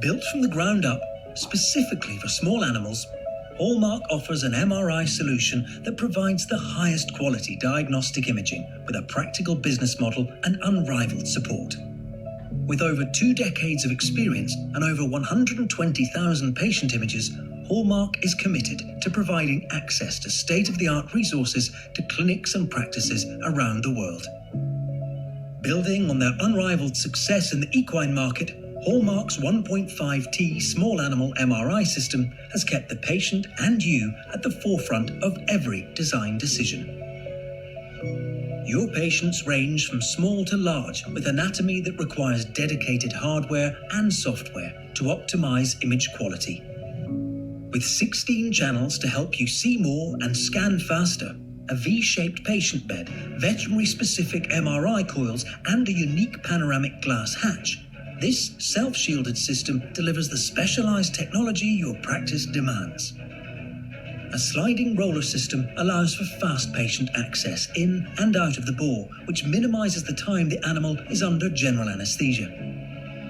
Built from the ground up, specifically for small animals, Hallmarq offers an MRI solution that provides the highest quality diagnostic imaging with a practical business model and unrivaled support. With over 2 decades of experience and over 120,000 patient images, Hallmarq is committed to providing access to state-of-the-art resources to clinics and practices around the world. Building on their unrivaled success in the equine market, Hallmarq's 1.5T small animal MRI system has kept the patient and you at the forefront of every design decision. Your patients range from small to large, with anatomy that requires dedicated hardware and software to optimize image quality. With 16 channels to help you see more and scan faster, a V-shaped patient bed, veterinary-specific MRI coils, and a unique panoramic glass hatch, this self-shielded system delivers the specialized technology your practice demands. A sliding roller system allows for fast patient access in and out of the bore, which minimizes the time the animal is under general anesthesia.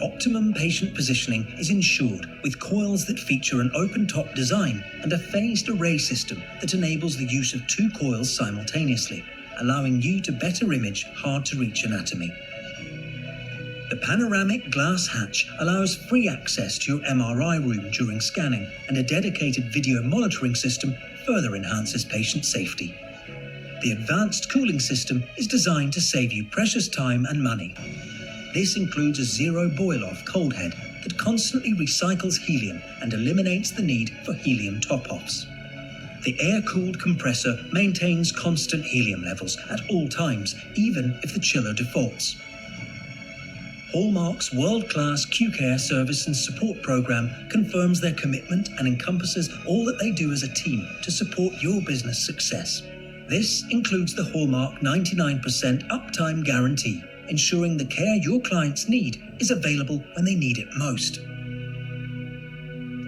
Optimum patient positioning is ensured with coils that feature an open-top design and a phased array system that enables the use of 2 coils simultaneously, allowing you to better image hard-to-reach anatomy. The panoramic glass hatch allows free access to your MRI room during scanning, and a dedicated video monitoring system further enhances patient safety. The advanced cooling system is designed to save you precious time and money. This includes a zero boil-off cold head that constantly recycles helium and eliminates the need for helium top-offs. The air-cooled compressor maintains constant helium levels at all times, even if the chiller defaults. Hallmarq's world-class Q-Care service and support program confirms their commitment and encompasses all that they do as a team to support your business success. This includes the Hallmarq 99% uptime guarantee, ensuring the care your clients need is available when they need it most.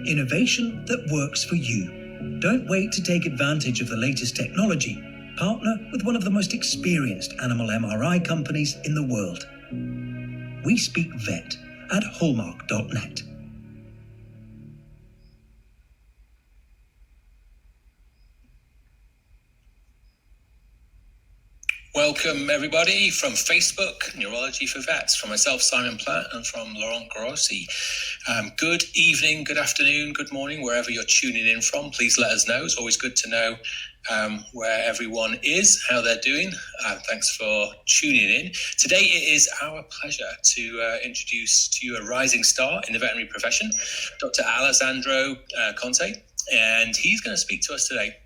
Innovation that works for you. Don't wait to take advantage of the latest technology. Partner with one of the most experienced animal MRI companies in the world. We speak vet at hallmarq.net. Welcome everybody from Facebook, Neurology for Vets, from myself, Simon Platt, and from Laurent Garosi. Good evening, good afternoon, good morning, wherever you're tuning in from. Please let us know. It's always good to know where everyone is, how they're doing. Thanks for tuning in. Today it is our pleasure to introduce to you a rising star in the veterinary profession, Dr. Alessandro Conte, and he's going to speak to us today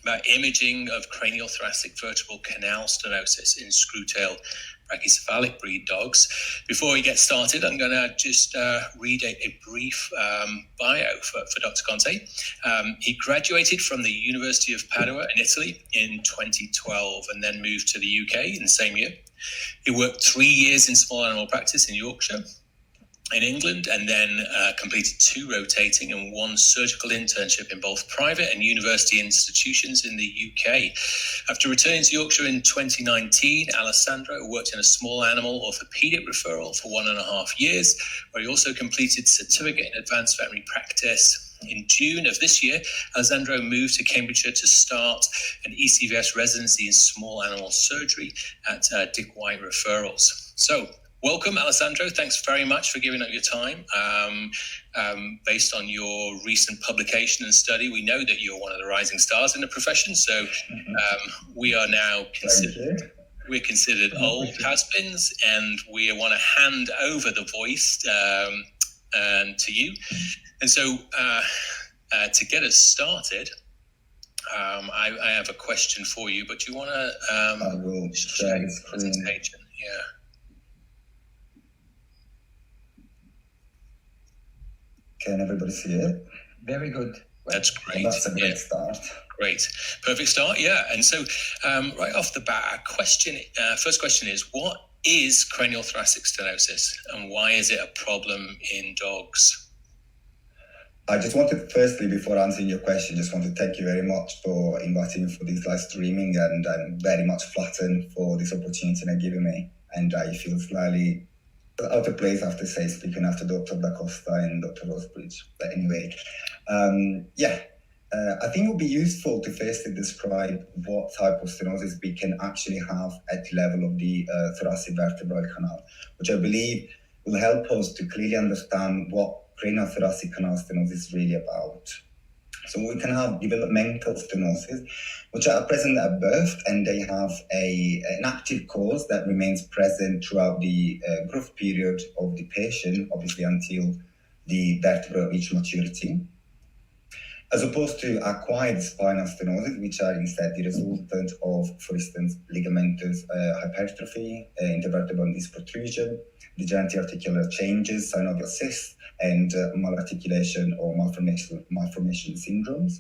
about imaging of cranial thoracic vertebral canal stenosis in screw-tail brachycephalic breed dogs. Before we get started, I'm going to just read a brief bio for Dr. Conte. He graduated from the University of Padua in Italy in 2012 and then moved to the UK in the same year. He worked 3 years in small animal practice in Yorkshire, in England, and then completed 2 rotating and 1 surgical internship in both private and university institutions in the UK. After returning to Yorkshire in 2019, Alessandro worked in a small animal orthopedic referral for 1.5 years, where he also completed certificate in advanced veterinary practice. In June of this year, Alessandro moved to Cambridgeshire to start an ECVS residency in small animal surgery at DipACVIM Referrals. So, welcome, Alessandro. Thanks very much for giving up your time. Based on your recent publication and study, we know that you're one of the rising stars in the profession. So we are now considered old has-beens, and we want to hand over the voice to you. And so to get us started, I have a question for you, but do you want to I will share the screen. Yeah. Can everybody see it? Very good. That's great. Well, that's a great start. Great. Perfect start, yeah. And so right off the bat, first question is, what is cranial thoracic stenosis and why is it a problem in dogs? I just wanted, firstly, before answering your question, just want to thank you very much for inviting me for this live streaming, and I'm very much flattered for this opportunity they're giving me. And I feel slightly out of place, I have to say, speaking after Dr. Da Costa and Dr. Rosebridge. But anyway, I think it would be useful to firstly describe what type of stenosis we can actually have at the level of the thoracic vertebral canal, which I believe will help us to clearly understand what cranial thoracic canal stenosis is really about. So we can have developmental stenosis, which are present at birth, and they have an active cause that remains present throughout the growth period of the patient, obviously until the vertebra reach maturity, as opposed to acquired spinal stenosis, which are instead the resultant of, for instance, ligamentous hypertrophy, intervertebral disc protrusion, degenerative articular changes, synovial cysts, and malarticulation or malformation syndromes.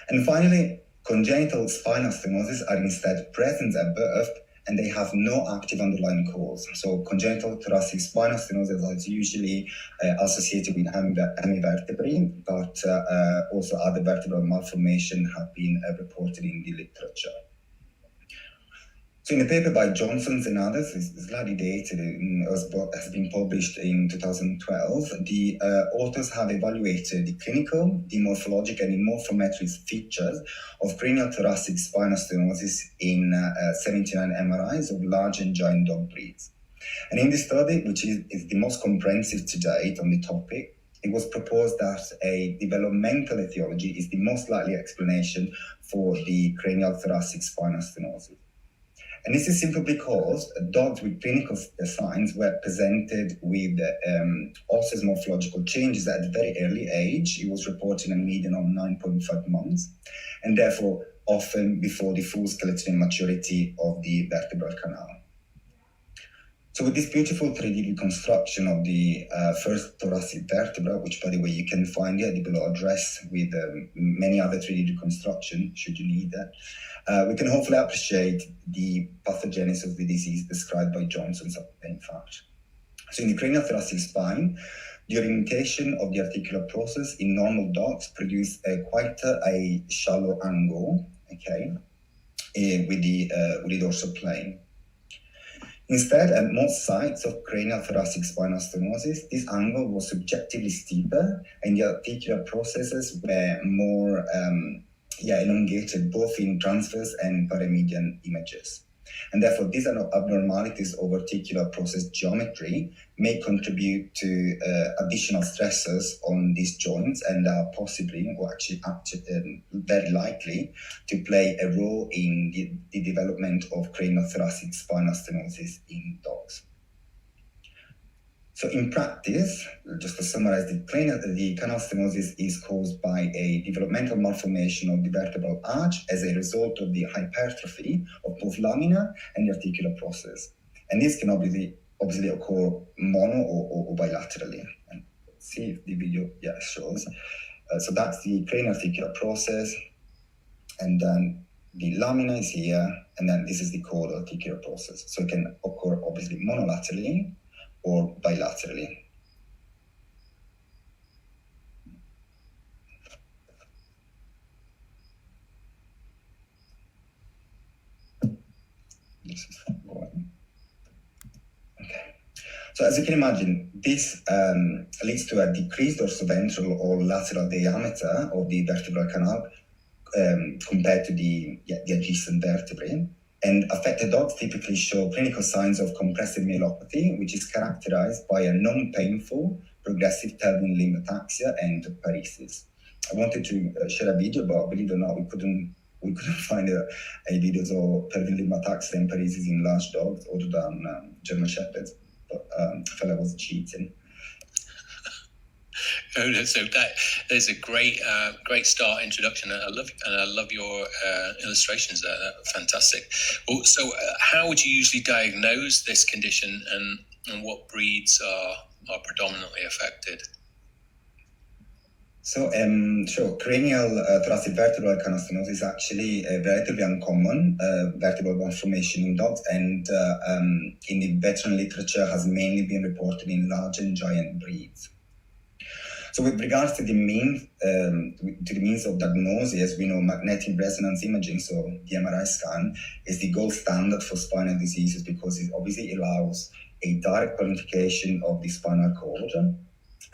And finally, congenital spinal stenosis are instead present at birth, and they have no active underlying cause. So congenital thoracic spinal stenosis is usually associated with hemivertebrae, but also other vertebral malformation have been reported in the literature. So in a paper by Johnson and others, it's slightly dated, has been published in 2012, the authors have evaluated the clinical, the morphologic, and the morphometric features of cranial thoracic spinal stenosis in 79 MRIs of large and giant dog breeds. And in this study, which is the most comprehensive to date on the topic, it was proposed that a developmental etiology is the most likely explanation for the cranial thoracic spinal stenosis. And this is simply because dogs with clinical signs were presented with osseous morphological changes at a very early age. It was reported a median of 9.5 months, and therefore often before the full skeletal maturity of the vertebral canal. So with this beautiful 3D reconstruction of the first thoracic vertebra, which by the way you can find here at the below address with many other 3D reconstruction, should you need that, we can hopefully appreciate the pathogenesis of the disease described by Johnson, in fact. So in the cranial thoracic spine, the orientation of the articular process in normal dogs produce quite a shallow angle, okay, with the dorsal plane. Instead, at most sites of cranial thoracic spinal stenosis, this angle was subjectively steeper, and the articular processes were more elongated, both in transverse and paramedian images. And therefore, these abnormalities of articular process geometry may contribute to additional stresses on these joints and are possibly, or actually very likely, to play a role in the development of cranial thoracic spinal stenosis in dogs. So in practice, just to summarize, the canal stenosis is caused by a developmental malformation of the vertebral arch as a result of the hypertrophy of both lamina and the articular process. And this can obviously occur mono or bilaterally. And see if the video shows. So that's the cranial articular process, and then the lamina is here, and then this is the caudal articular process. So it can occur obviously monolaterally or bilaterally. This is going. Okay. So as you can imagine, this leads to a decreased dorsoventral or lateral diameter of the vertebral canal compared to the adjacent vertebrae. And affected dogs typically show clinical signs of compressive myelopathy, which is characterized by a non-painful progressive pelvic limb ataxia and paresis. I wanted to share a video, but believe it or not, we couldn't find a video of pelvic limb ataxia and paresis in large dogs other than German Shepherds. But I felt I was cheating. So that is a great start introduction. I love your illustrations there. That's fantastic. Well, so how would you usually diagnose this condition, and what breeds are predominantly affected? So, cranial thoracic vertebral canal stenosis is actually a relatively uncommon vertebral malformation in dogs, and in the veterinary literature has mainly been reported in large and giant breeds. So with regards to the means of diagnosis, as we know, magnetic resonance imaging, so the MRI scan, is the gold standard for spinal diseases because it obviously allows a direct quantification of the spinal cord.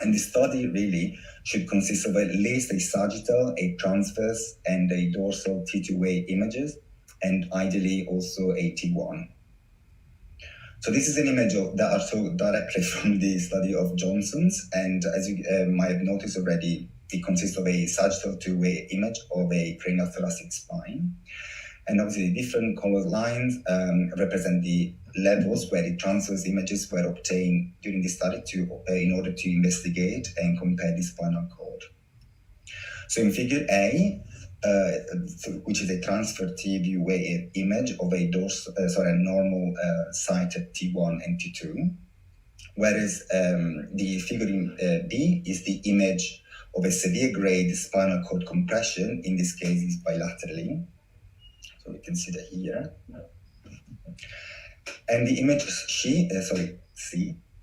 And the study really should consist of at least a sagittal, a transverse, and a dorsal T2A images, and ideally also a T1. So this is an image that are took directly from the study of Johnson's, and as you might have noticed already, it consists of a sagittal two-way image of a cranial thoracic spine. And obviously different colored lines represent the levels where the transverse images were obtained during the study in order to investigate and compare the spinal cord. So in figure A, which is a transfer T-view image of a normal sighted T1 and T2, whereas the figure in B is the image of a severe grade spinal cord compression. In this case, is bilaterally. So we can see that here. And the image C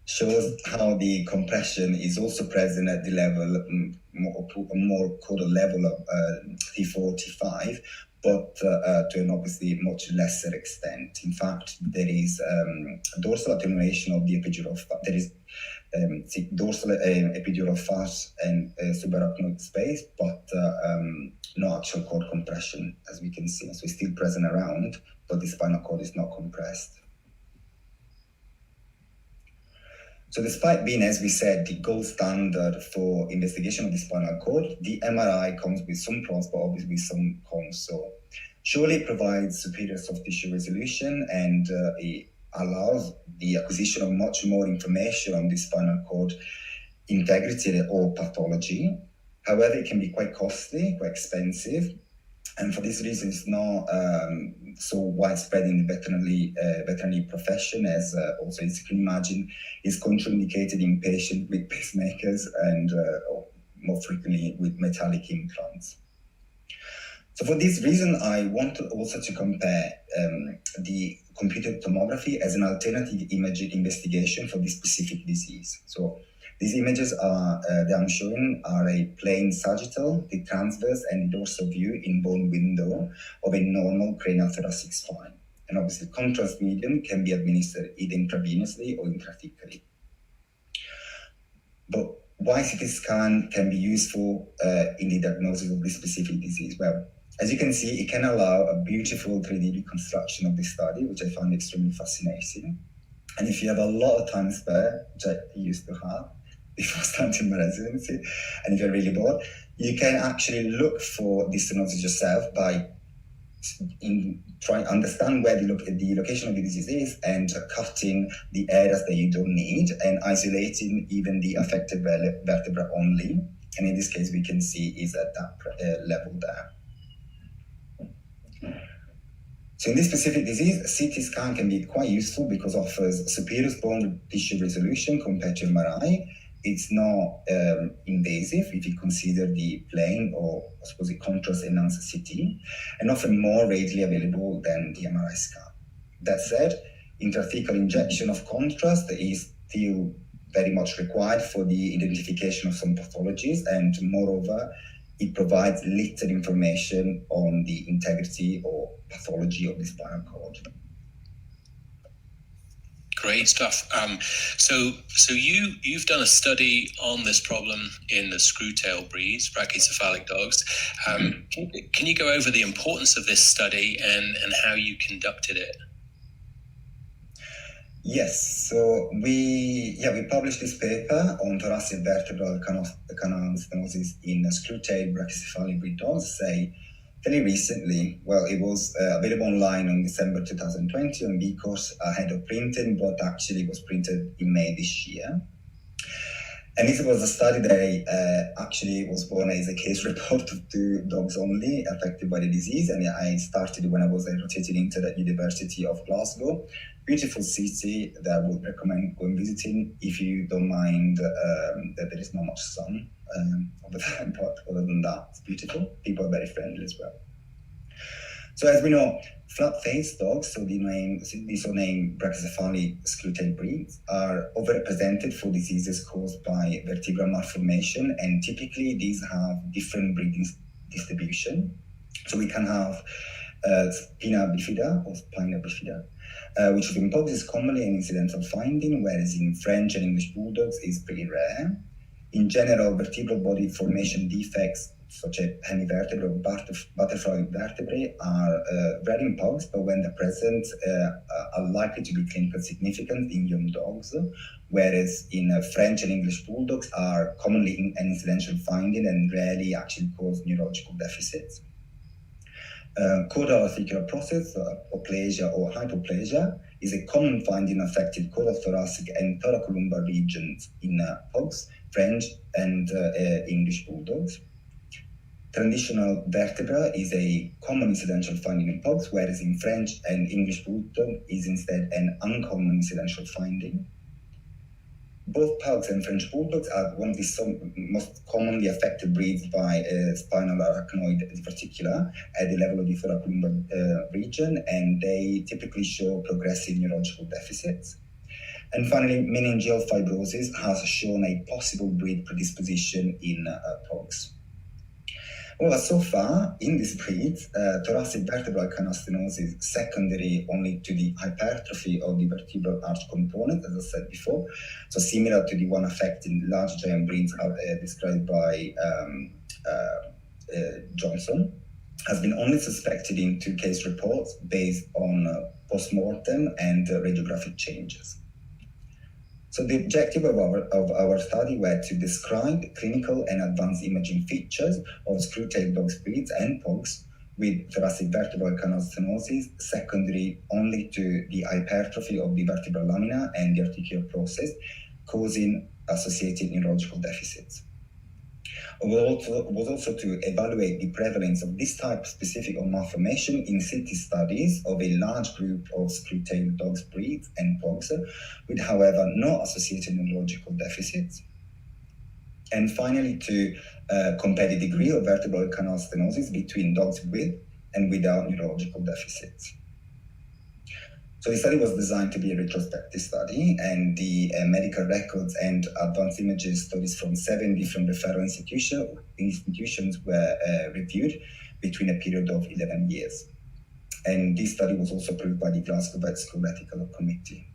shows how the compression is also present at the level, more caudal level of T4, T5, but to an obviously much lesser extent. In fact, there is dorsal attenuation of the epidural fat. There is dorsal epidural fat and subarachnoid space, but no actual cord compression, as we can see. So it's still present around, but the spinal cord is not compressed. So despite being, as we said, the gold standard for investigation of the spinal cord, the MRI comes with some pros, but obviously some cons. So surely it provides superior soft tissue resolution, and it allows the acquisition of much more information on the spinal cord integrity or pathology. However, it can be quite costly, quite expensive. And for this reason, it's not so widespread in the veterinary profession, as also, as you can imagine, is contraindicated in patients with pacemakers and more frequently with metallic implants. So for this reason, I want also to compare the computed tomography as an alternative imaging investigation for this specific disease. So these images that I'm showing are a plain sagittal, the transverse, and the dorsal view in bone window of a normal cranial thoracic spine. And obviously, contrast medium can be administered either intravenously or intrathecally. But why CT scan can be useful in the diagnosis of this specific disease? Well, as you can see, it can allow a beautiful 3D reconstruction of the study, which I found extremely fascinating. And if you have a lot of time spare, which I used to have before starting my residency, and if you're really bored, you can actually look for the stenosis yourself by trying to understand where the location of the disease is and cutting the areas that you don't need and isolating even the affected vertebra only. And in this case, we can see is at that level there. So in this specific disease, CT scan can be quite useful because it offers superior bone tissue resolution compared to MRI. It's not invasive if you consider the plain or I suppose the contrast enhanced CT, and often more readily available than the MRI scan. That said, intrathecal injection of contrast is still very much required for the identification of some pathologies, and moreover, it provides little information on the integrity or pathology of the spinal cord. Great stuff. So you've done a study on this problem in the screw-tail breeds, brachycephalic dogs. Can you go over the importance of this study and how you conducted it? Yes, so we published this paper on thoracic vertebral canal stenosis in screw-tail brachycephalic breed dogs, fairly recently. Well, it was available online in December 2020 on B-Course ahead of printing, but actually was printed in May this year. And this was a study that actually was born as a case report of 2 dogs only affected by the disease. And I started when I was rotating into the University of Glasgow. Beautiful city that I would recommend going visiting if you don't mind that there is not much sun over there. But other than that, it's beautiful. People are very friendly as well. So as we know, flat-faced dogs, so these are named brachycephalic screw-tail breeds, are overrepresented for diseases caused by vertebral malformation, and typically these have different breeding distribution. So we can have spina bifida or spina bifida, which in Pugs is commonly an incidental finding, whereas in French and English Bulldogs is pretty rare. In general, vertebral body formation defects such as hemivertebrae or butterfly vertebrae are rare in Pugs, but when they're present, are likely to be clinically significant in young dogs, whereas in French and English Bulldogs are commonly an incidental finding and rarely actually cause neurological deficits. Caudal articular process, aplasia or hypoplasia, is a common finding affecting caudal thoracic and thoracolumbar regions in Pugs, French and English Bulldogs. Transitional vertebra is a common incidental finding in Pugs, whereas in French and English Bulldog is instead an uncommon incidental finding. Both Pugs and French Bulldogs are one of the most commonly affected breeds by spinal arachnoid diverticula at the level of the thoracolumbar region, and they typically show progressive neurological deficits. And finally, meningeal fibrosis has shown a possible breed predisposition in Pugs. Well, so far in this breed, thoracic vertebral canal stenosis is secondary only to the hypertrophy of the vertebral arch component, as I said before. So similar to the one affecting large giant breeds described by Johnson, has been only suspected in 2 case reports based on post-mortem and radiographic changes. So the objective of our study were to describe clinical and advanced imaging features of screw-tail dog breeds and Pugs with thoracic vertebral canal stenosis secondary only to the hypertrophy of the vertebral lamina and the articular process, causing associated neurological deficits. It was also to evaluate the prevalence of this type specific of malformation in CT studies of a large group of screw-tailed dog breeds and Pugs, with, however, no associated neurological deficits. And finally, to compare the degree of vertebral canal stenosis between dogs with and without neurological deficits. So the study was designed to be a retrospective study, and the medical records and advanced images studies from 7 different referral institutions were reviewed between a period of 11 years. And this study was also approved by the Glasgow Vet School Ethical Committee.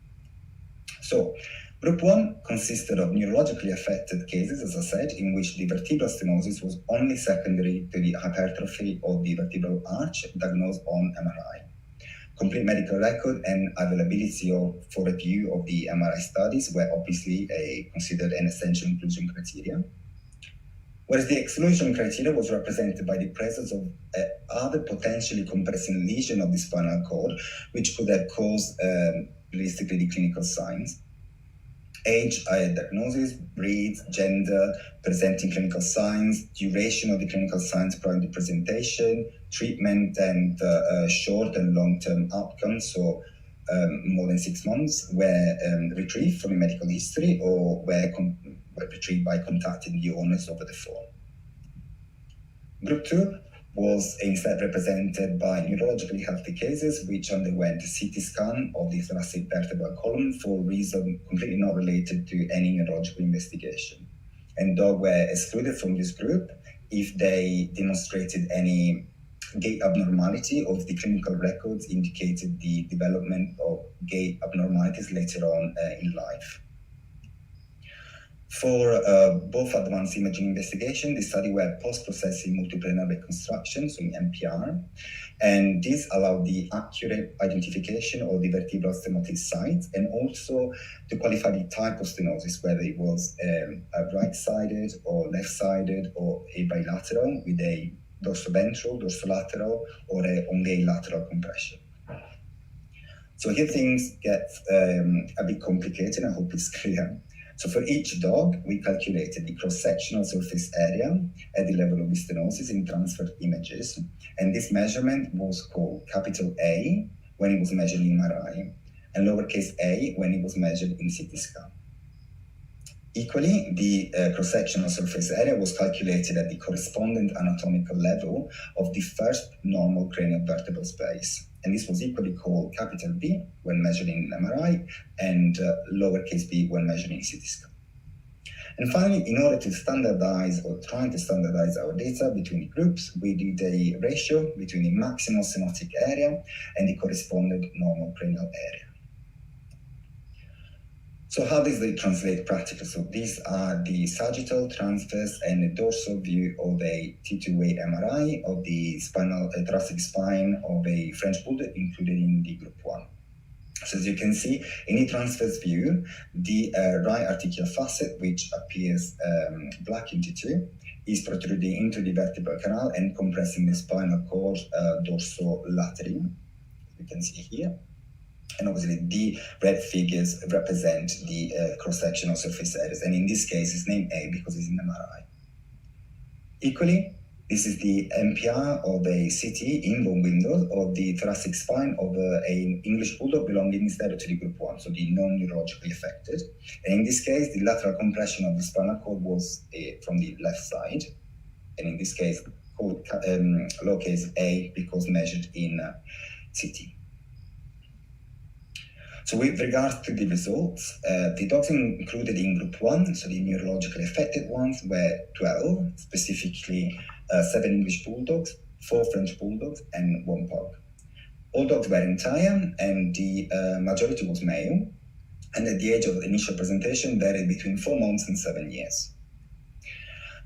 So, Group 1 consisted of neurologically affected cases, as I said, in which the vertebral stenosis was only secondary to the hypertrophy of the vertebral arch diagnosed on MRI. Complete medical record and availability for review of the MRI studies were obviously considered an essential inclusion criteria. Whereas the exclusion criteria was represented by the presence of other potentially compressing lesion of the spinal cord, which could have caused realistically the clinical signs. Age, diagnosis, breed, gender, presenting clinical signs, duration of the clinical signs prior to presentation, treatment, and short and long-term outcomes, so more than 6 months, were retrieved from the medical history or were retrieved by contacting the owners over the phone. Group 2 was instead represented by neurologically healthy cases which underwent a CT scan of the thoracic vertebral column for reasons completely not related to any neurological investigation. And dogs were excluded from this group if they demonstrated any gait abnormality or if the clinical records indicated the development of gait abnormalities later on in life. For both advanced imaging investigation, the study were post-processing multiplannar reconstruction, so in MPR, and this allowed the accurate identification of the vertebral stenotic sites and also to qualify the type of stenosis, whether it was a right-sided or left-sided or a bilateral with a dorsoventral, dorsolateral, or only a lateral compression. So here things get a bit complicated, I hope it's clear. So for each dog, we calculated the cross-sectional surface area at the level of the stenosis in transferred images. And this measurement was called capital A when it was measured in MRI and lowercase a when it was measured in CT scan. Equally, the cross-sectional surface area was calculated at the corresponding anatomical level of the first normal cranial vertebral space. And this was equally called capital B when measuring MRI and lowercase b when measuring CT scan. And finally, in order to standardize or trying to standardize our data between groups, we did a ratio between the maximal stenotic area and the corresponding normal cranial area. So how does it translate practically? So these are the sagittal, transverse, and the dorsal view of a T2-way MRI of the thoracic spine of a French bulldog included in the group 1. So as you can see, in the transverse view, the right articular facet, which appears black in T2, is protruding into the vertebral canal and compressing the spinal cord dorsolaterally, as you can see here. And obviously the red figures represent the cross-sectional surface areas. And in this case, it's named A because it's in MRI. Equally, this is the MPR of a CT in bone window of the thoracic spine of an English bulldog belonging instead to the group 1, so the non-neurologically affected. And in this case, the lateral compression of the spinal cord was from the left side. And in this case, called lowercase a because measured in CT. So with regards to the results, the dogs included in group 1, so the neurologically affected ones, were 12, specifically 7 English bulldogs, 4 French bulldogs, and 1 pug. All dogs were entire, and the majority was male, and at the age of initial presentation varied between 4 months and 7 years.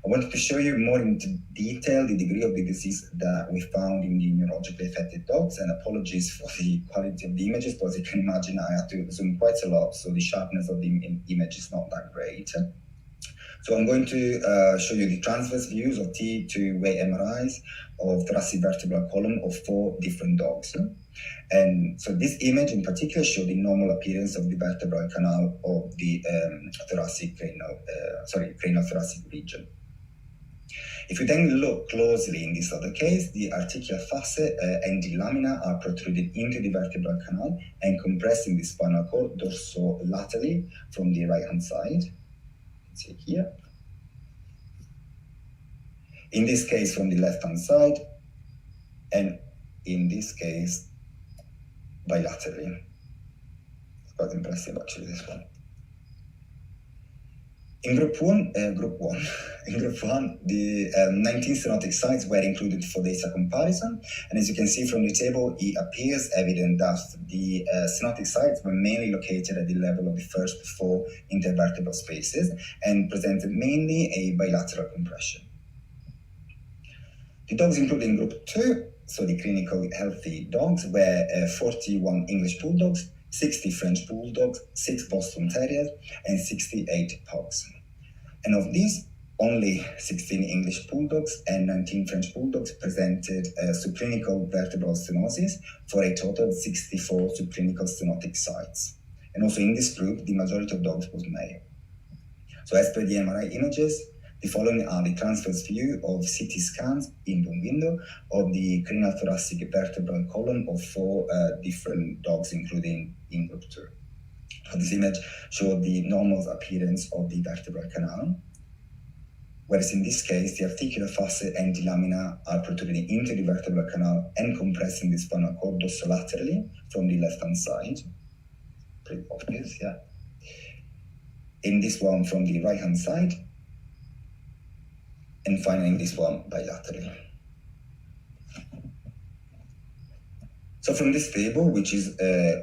I wanted to show you more into detail the degree of the disease that we found in the neurologically affected dogs, and apologies for the quality of the images, but as you can imagine, I had to zoom quite a lot, so the sharpness of the image is not that great. So I'm going to show you the transverse views of T2-way MRIs of thoracic vertebral column of 4 different dogs. And so this image in particular showed the normal appearance of the vertebral canal of the cranial thoracic region. If you then look closely in this other case, the articular facet and the lamina are protruded into the vertebral canal and compressing the spinal cord dorsolaterally from the right-hand side. You can see here. In this case, from the left-hand side, and in this case, bilaterally. It's quite impressive, actually, this one. In group 1, the 19 stenotic sites were included for data comparison. And as you can see from the table, it appears evident that the stenotic sites were mainly located at the level of the first 4 intervertebral spaces and presented mainly a bilateral compression. The dogs included in group 2, so the clinically healthy dogs, were 41 English bulldogs, 60 French bulldogs, 6 Boston Terriers, and 68 pugs. And of these, only 16 English bulldogs and 19 French bulldogs presented subclinical vertebral stenosis for a total of 64 subclinical stenotic sites. And also in this group, the majority of dogs was male. So as per the MRI images, the following are the transverse view of CT scans in bone window of the cranial thoracic vertebral column of 4 different dogs, including in group 2. So this image showed the normal appearance of the vertebral canal, whereas in this case, the articular facet and the lamina are protruding into the vertebral canal and compressing the spinal cord dorsolaterally from the left-hand side. Pretty obvious, yeah. In this one from the right-hand side, and finally this one bilaterally. So from this table, which is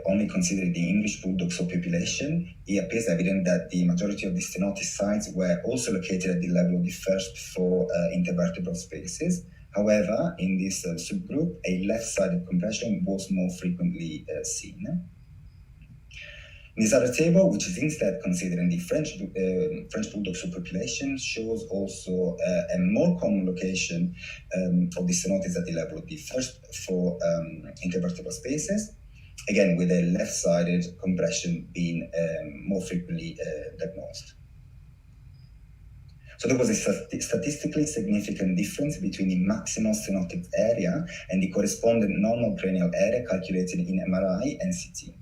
only considered the English bulldog subpopulation, it appears evident that the majority of the stenotic sites were also located at the level of the first 4 intervertebral spaces. However, in this subgroup, a left-sided compression was more frequently seen. This other table, which is instead considering the French bulldog subpopulation, shows also a more common location of the stenosis at the level of the first 4 intervertebral spaces, again with a left-sided compression being more frequently diagnosed. So there was a statistically significant difference between the maximal stenotic area and the corresponding normal cranial area calculated in MRI and CT.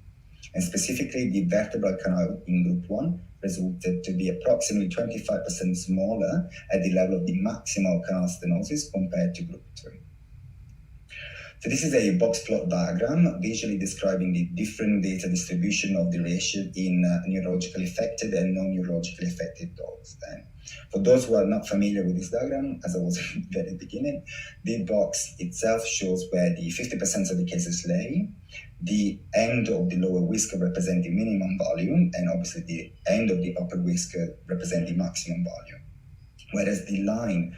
And specifically, the vertebral canal in group 1 resulted to be approximately 25% smaller at the level of the maximal canal stenosis compared to group 2. So this is a box plot diagram visually describing the different data distribution of the ratio in neurologically affected and non-neurologically affected dogs. And for those who are not familiar with this diagram, as I was at the very beginning, the box itself shows where the 50% of the cases lay, the end of the lower whisker representing minimum volume, and obviously the end of the upper whisker representing maximum volume. Whereas the line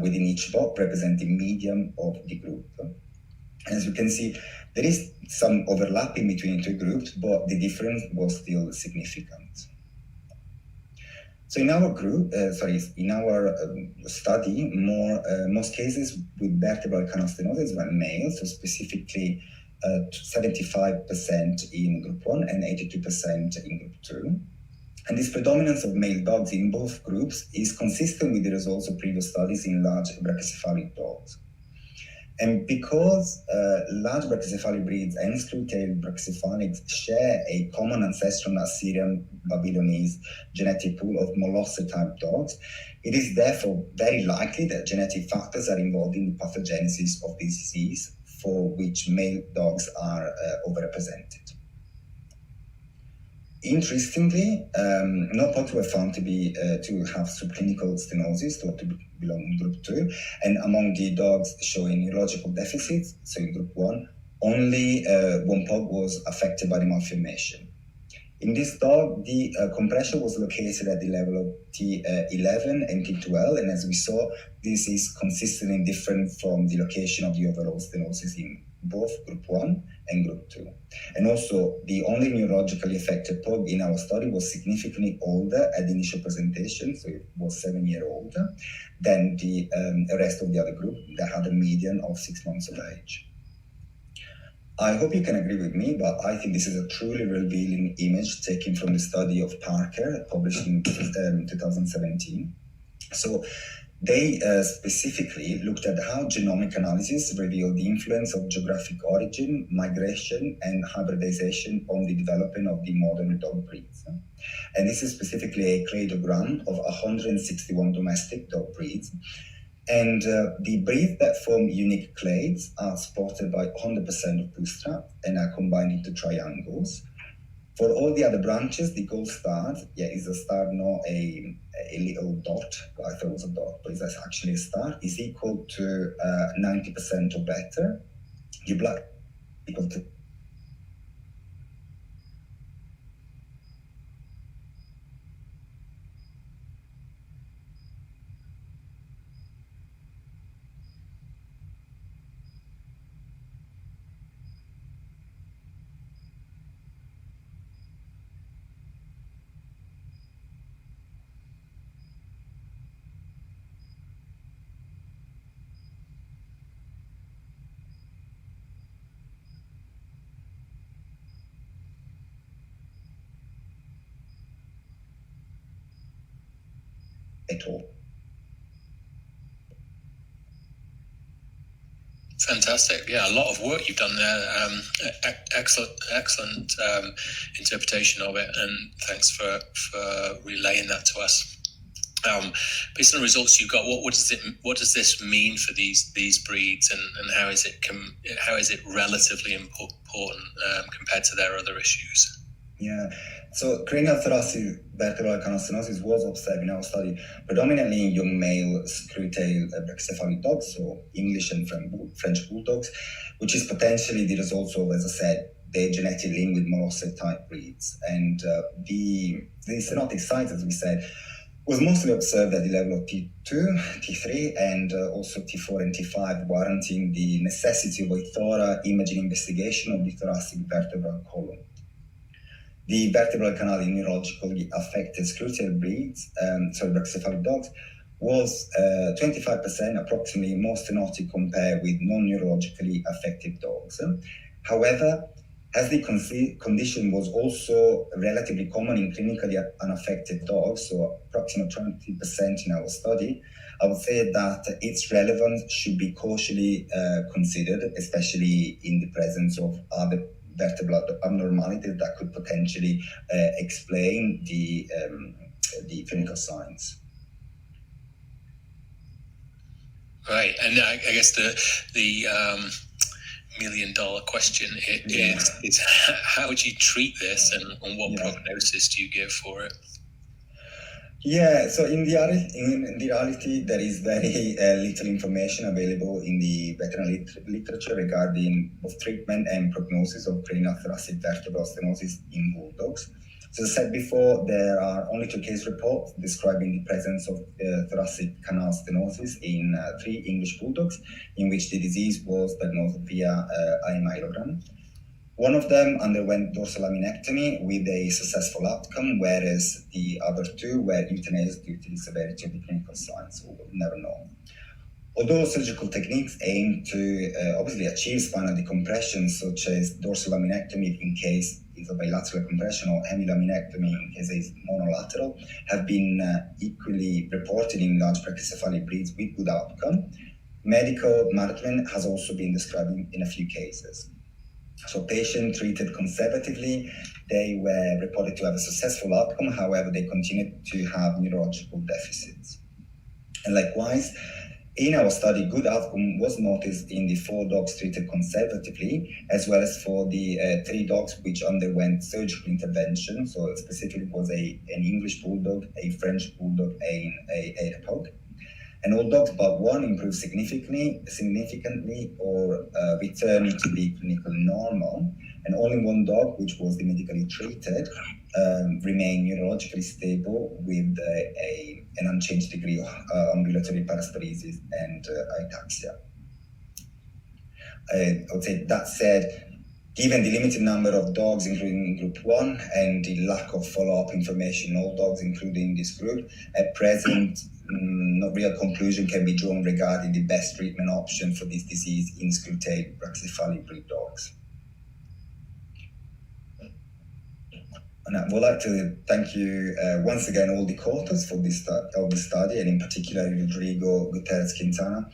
within each box representing median of the group. As you can see, there is some overlapping between the two groups, but the difference was still significant. So in our group, in our study, most cases with vertebral canal stenosis were male, so specifically 75% in group 1 and 82% in group 2. And this predominance of male dogs in both groups is consistent with the results of previous studies in large brachycephalic dogs. And because large brachycephalic breeds and screw-tailed brachycephalics share a common ancestral Assyrian Babylonese genetic pool of molosser-type dogs, it is therefore very likely that genetic factors are involved in the pathogenesis of this disease, for which male dogs are overrepresented. Interestingly, no dogs were found to have subclinical stenosis, or to belong in group 2, and among the dogs showing neurological deficits, so in group 1, only one pug was affected by the malformation. In this dog, the compression was located at the level of T11 and T12, and as we saw, this is consistently different from the location of the overall stenosis in both group 1 and group 2. And also, the only neurologically affected pug in our study was significantly older at the initial presentation, so it was 7 years older, than the rest of the other group that had a median of 6 months of age. I hope you can agree with me, but I think this is a truly revealing image taken from the study of Parker, published in 2017. So they specifically looked at how genomic analysis revealed the influence of geographic origin, migration, and hybridization on the development of the modern dog breeds. And this is specifically a cladogram of 161 domestic dog breeds. And the breeds that form unique clades are supported by 100% of bootstrap and are combined into triangles. For all the other branches, the gold star, is a star, not a little dot. I thought it was a dot, but it's actually a star, is equal to 90% or better. The black equal to at all. Fantastic. Yeah, a lot of work you've done there. Excellent interpretation of it, and thanks for relaying that to us. Based on the results you've got, what does this mean for these breeds, and how is it relatively important compared to their other issues? Yeah, so cranial thoracic vertebral canal stenosis was observed in our study predominantly in young male screw-tailed brachycephalic dogs, so English and French bulldogs, which is potentially the result of, as I said, the genetic link with molosser-type breeds. And the stenotic size, as we said, was mostly observed at the level of T2, T3, and also T4 and T5, warranting the necessity of a thorough imaging investigation of the thoracic vertebral column. The vertebral canal in neurologically affected screw-tailed breeds, brachycephalic dogs, was 25% approximately more stenotic compared with non-neurologically affected dogs. However, as the condition was also relatively common in clinically unaffected dogs, so approximately 20% in our study, I would say that its relevance should be cautiously considered, especially in the presence of other vertebral abnormalities that could potentially explain the clinical signs. Right, and I guess the $1,000,000 question is how would you treat this, and what prognosis do you give for it? Yeah, so in reality, there is very little information available in the veterinary literature regarding both treatment and prognosis of cranial thoracic vertebral stenosis in bulldogs. So as I said before, there are only 2 case reports describing the presence of thoracic canal stenosis in 3 English bulldogs, in which the disease was diagnosed via imailogram. One of them underwent dorsal laminectomy with a successful outcome, whereas the other 2 were euthanized due to the severity of the clinical signs, so we'll never know. Although surgical techniques aim to obviously achieve spinal decompression, such as dorsal laminectomy in case it's a bilateral compression or hemilaminectomy in case it's monolateral, have been equally reported in large brachycephalic breeds with good outcome, medical management has also been described in a few cases. So patients treated conservatively, they were reported to have a successful outcome, however, they continued to have neurological deficits. And likewise, in our study, good outcome was noticed in the 4 dogs treated conservatively, as well as for the 3 dogs which underwent surgical intervention. So specifically it was an English bulldog, a French bulldog, and a pug. And all dogs but 1 improved significantly or returned to the clinical normal. And only 1 dog, which was the medically treated, remained neurologically stable with an unchanged degree of ambulatory paraparesis and ataxia. I would say that said, given the limited number of dogs, including group 1, and the lack of follow-up information in all dogs, including this group, at present, no real conclusion can be drawn regarding the best treatment option for this disease in screw-tailed brachycephalic breed dogs. And I would like to thank you once again all the co-authors for this study, and in particular Rodrigo Gutierrez-Quintana,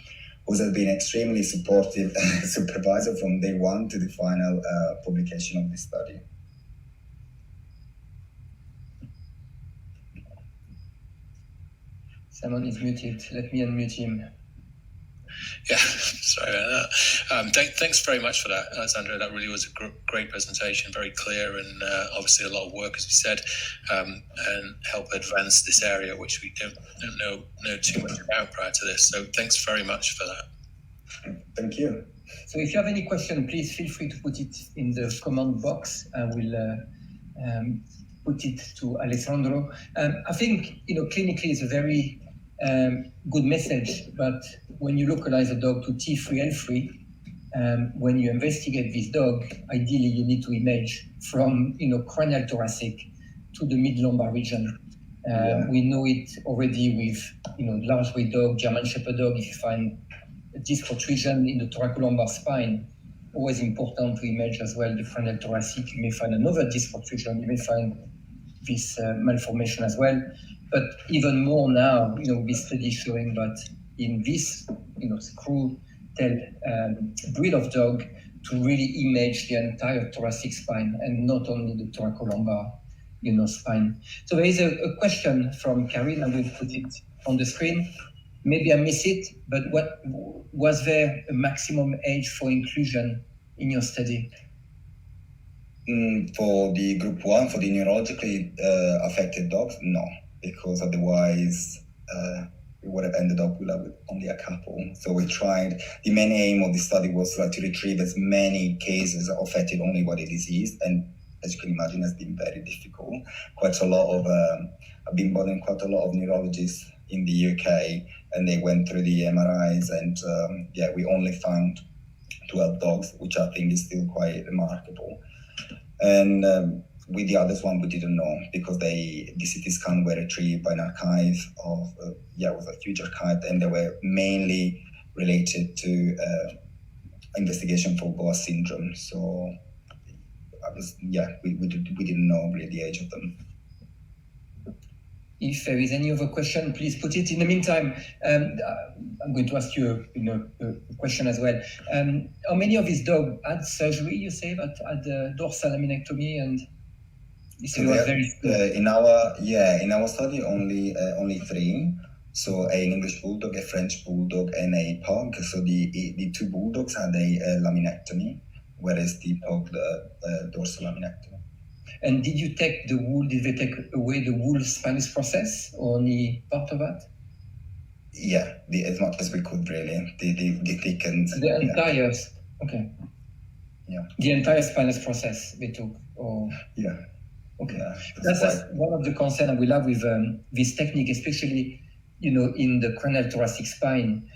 who has been extremely supportive supervisor from day 1 to the final publication of this study. Simon is muted. Let me unmute him. Yeah, sorry about that. Thanks very much for that, Alessandro. That really was a great presentation, very clear, and obviously a lot of work, as you said, and help advance this area, which we don't know too much about prior to this. So thanks very much for that. Thank you. So if you have any question, please feel free to put it in the comment box. I will put it to Alessandro. I think, clinically it's a very good message, but when you localize a dog to T3, L3, when you investigate this dog, ideally you need to image from cranial thoracic to the mid-lumbar region. We know it already with large weight dog, German Shepherd dog. If you find a disc protrusion in the thoracolumbar spine, always important to image as well the cranial thoracic. You may find another disc protrusion. You may find this malformation as well. But even more now, this study showing that in this, screw-tail breed of dog, to really image the entire thoracic spine and not only the thoracolumbar, spine. So there is a question from Karin. I will put it on the screen. Maybe I miss it, but what was there a maximum age for inclusion in your study? For the group 1, for the neurologically affected dogs, no, because otherwise we would have ended up with only a couple. So we tried, the main aim of the study was to retrieve as many cases affected only by the disease, and as you can imagine, has been very difficult. I've been bothering quite a lot of neurologists in the UK, and they went through the MRIs, and we only found 12 dogs, which I think is still quite remarkable. And with the others one, we didn't know, because the CT scan were retrieved by an archive of, it was a huge archive, and they were mainly related to investigation for Boas syndrome. So we didn't know really the age of them. If there is any other question, please put it. In the meantime, I'm going to ask you, a question as well. How many of these dogs had surgery? You say that had dorsal laminectomy, and you say in our study only 3. So an English bulldog, a French bulldog, and a pug. So the 2 bulldogs had a laminectomy, whereas the pug dorsal laminectomy. And did you take the wool? Did they take away the wool spinous process, or only part of that? Yeah, as much as we could, really. The thickened. The entire. Okay. Yeah. The entire spinous process they took. Or. Yeah. Okay. Yeah, that's one of the concerns I will have with this technique, especially in the cranial thoracic spine.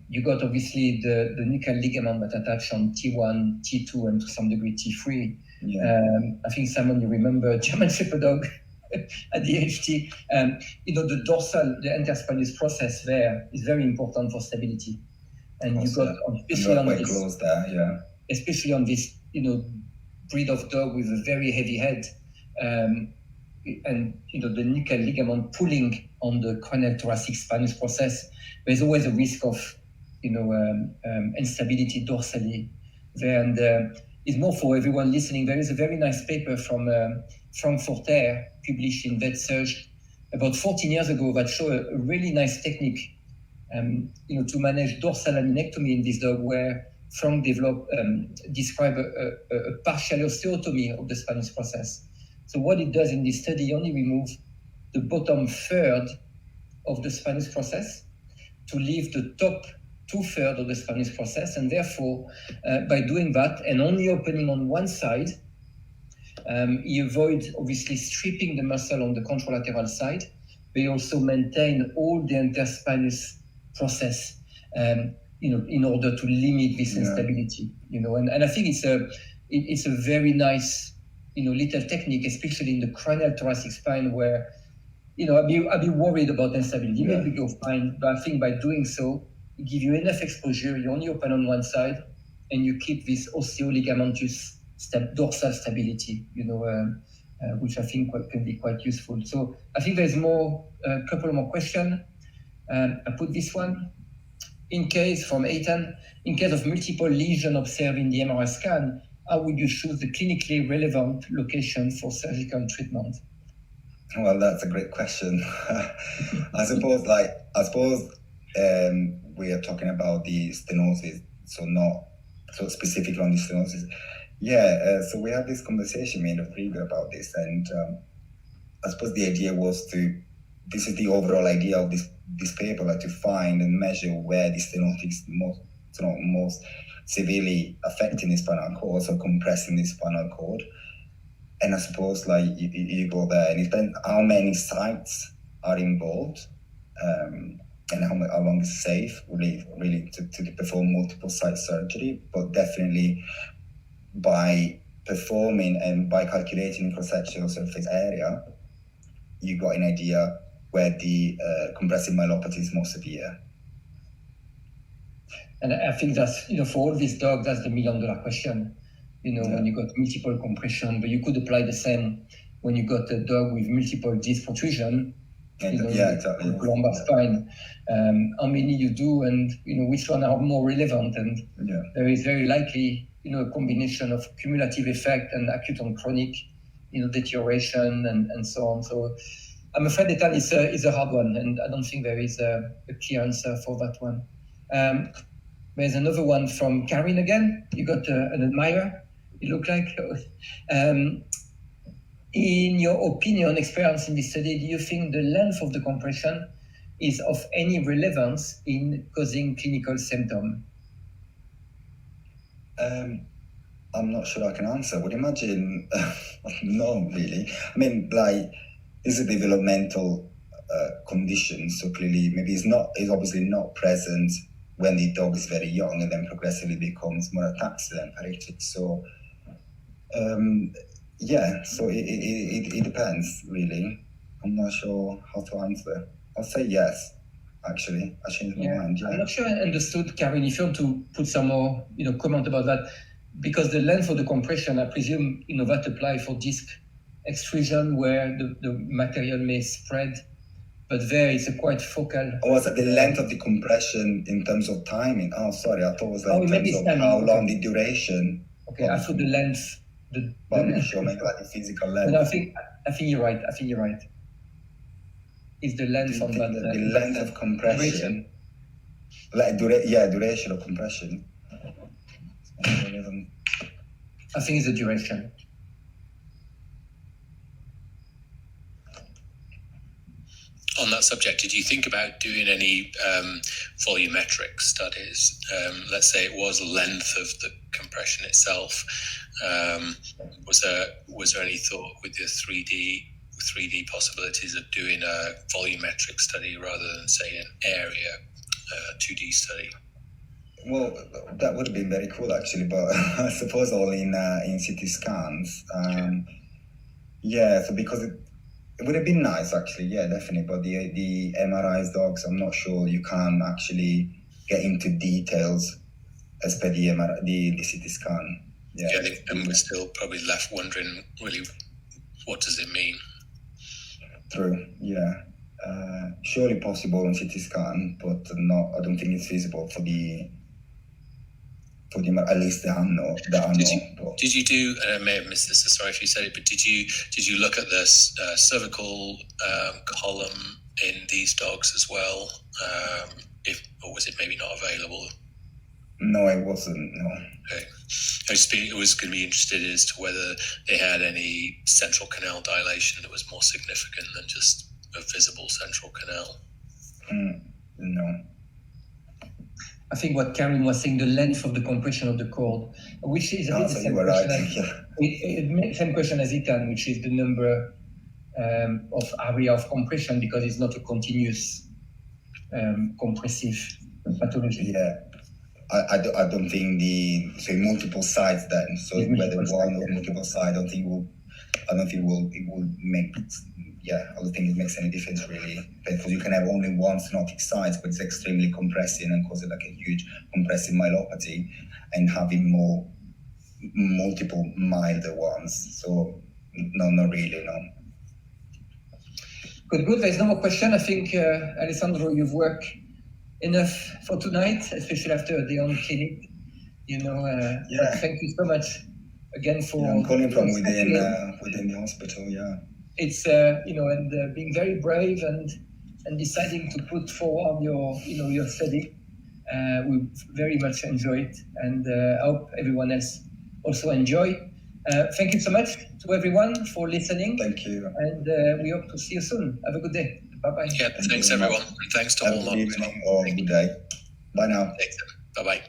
You got obviously the nuchal ligament that attach on T1, T2, and to some degree T3. Yeah. I think, Simon, you remember German Shepherd dog at the HT. The dorsal, the interspinous process there is very important for stability. And you got, especially on this, close there, yeah. Especially on this, breed of dog with a very heavy head, and the nuchal ligament pulling on the cranial thoracic spinous process. There's always a risk of, instability dorsally there, and it's more for everyone listening. There is a very nice paper from Frankfurter published in VetSurg about 14 years ago that showed a really nice technique, to manage dorsal laminectomy in this dog, where Frank described a partial osteotomy of the spinous process. So what it does in this study, he only removes the bottom third of the spinous process to leave the top 2/3 of the spinous process, and therefore, by doing that and only opening on one side, he avoids obviously stripping the muscle on the contralateral side. They also maintain all the interspinous process, in order to limit this instability. And I think it's a very nice, little technique, especially in the cranial thoracic spine, where, I'd be worried about instability. Maybe go fine, but I think by doing so, it gives you enough exposure. You only open on one side, and you keep this osteoligamentous dorsal stability, which I think can be quite useful. So I think there's a couple more questions. I put this one. From Ethan, in case of multiple lesions observed in the MRI scan, how would you choose the clinically relevant location for surgical treatment? Well, that's a great question. I suppose we are talking about the stenosis, so specifically on the stenosis. So we had this conversation made of Riga about this, and I suppose the idea was this is the overall idea of this paper, to find and measure where the stenosis most severely affecting the spinal cord, so compressing the spinal cord. And I suppose you go there, and it depends how many sites are involved, and how long is safe really to perform multiple site surgery. But definitely by performing and by calculating the cross-sectional surface area, you got an idea where the compressive myelopathy is more severe. And I think that's, for all these dogs, that's the $1 million question. When you got multiple compression, but you could apply the same when you got a dog with multiple disc protrusion, exactly. Lumbar spine. How many you do, and which one are more relevant? And there is very likely, a combination of cumulative effect and acute and chronic, deterioration and so on. So I'm afraid that is a hard one, and I don't think there is a clear answer for that one. There's another one from Karin again. You got an admirer, it looked like. In your opinion, experience in this study, do you think the length of the compression is of any relevance in causing clinical symptom? I'm not sure I can answer. I would imagine no, really. I mean, it's a developmental condition, so clearly maybe it's obviously not present when the dog is very young, and then progressively becomes more ataxic and paralytic. So so it depends, really. I'm not sure how to answer. I'll say yes, actually. I changed my mind. I'm not sure I understood, Karin, if you want to put some more comment about that, because the length of the compression, I presume, that apply for disc extrusion where the material may spread, but there it's a quite focal. Oh, was it the length of the compression in terms of timing? Oh, sorry, I thought it was like in terms of timing. how long the duration. Okay, I thought the length. I'm not sure, maybe like the physical length. But I think you're right. It's the length of that. The length of compression. Duration of compression. I think it's the duration. On that subject, did you think about doing any volumetric studies? Let's say it was length of the compression itself. Was there any thought with the 3D possibilities of doing a volumetric study rather than, say, an area 2D study? Well, that would have been very cool actually, but I suppose only in CT scans. So because it would have been nice actually, yeah, definitely. But the MRIs dogs, I'm not sure you can actually get into details as per the CT scan. Yeah, and we're still probably left wondering really what does it mean. True. Yeah. Surely possible on CT scan, but not. I don't think it's feasible for the at least the ano. Did you do? And I may have missed this. So sorry if you said it, but did you look at this cervical column in these dogs as well? Or was it maybe not available? No, it wasn't. No. Okay. I was going to be interested as to whether they had any central canal dilation that was more significant than just a visible central canal. No. I think what Karen was saying, the length of the compression of the cord, which is a bit the same question, same question as Ethan, which is the number of area of compression, because it's not a continuous compressive pathology. Yeah. I don't think multiple sides then. So whether one or multiple sides, I don't think it will make. Yeah, I don't think it makes any difference really, because you can have only one stenotic side, but it's extremely compressing and causing like a huge compressive myelopathy, and having multiple milder ones. So no, not really, no. Good. There's no more question. I think Alessandro, you've worked enough for tonight, especially after the own clinic. Thank you so much again for. I'm calling from within the hospital. Yeah. It's and being very brave and deciding to put forward your study. We very much enjoy it, and I hope everyone else also enjoy. Thank you so much to everyone for listening. Thank you. And we hope to see you soon. Have a good day. Bye-bye. Yeah, thanks everyone. And thanks to Hallmarq. Good evening or good day. Bye now. Bye-bye.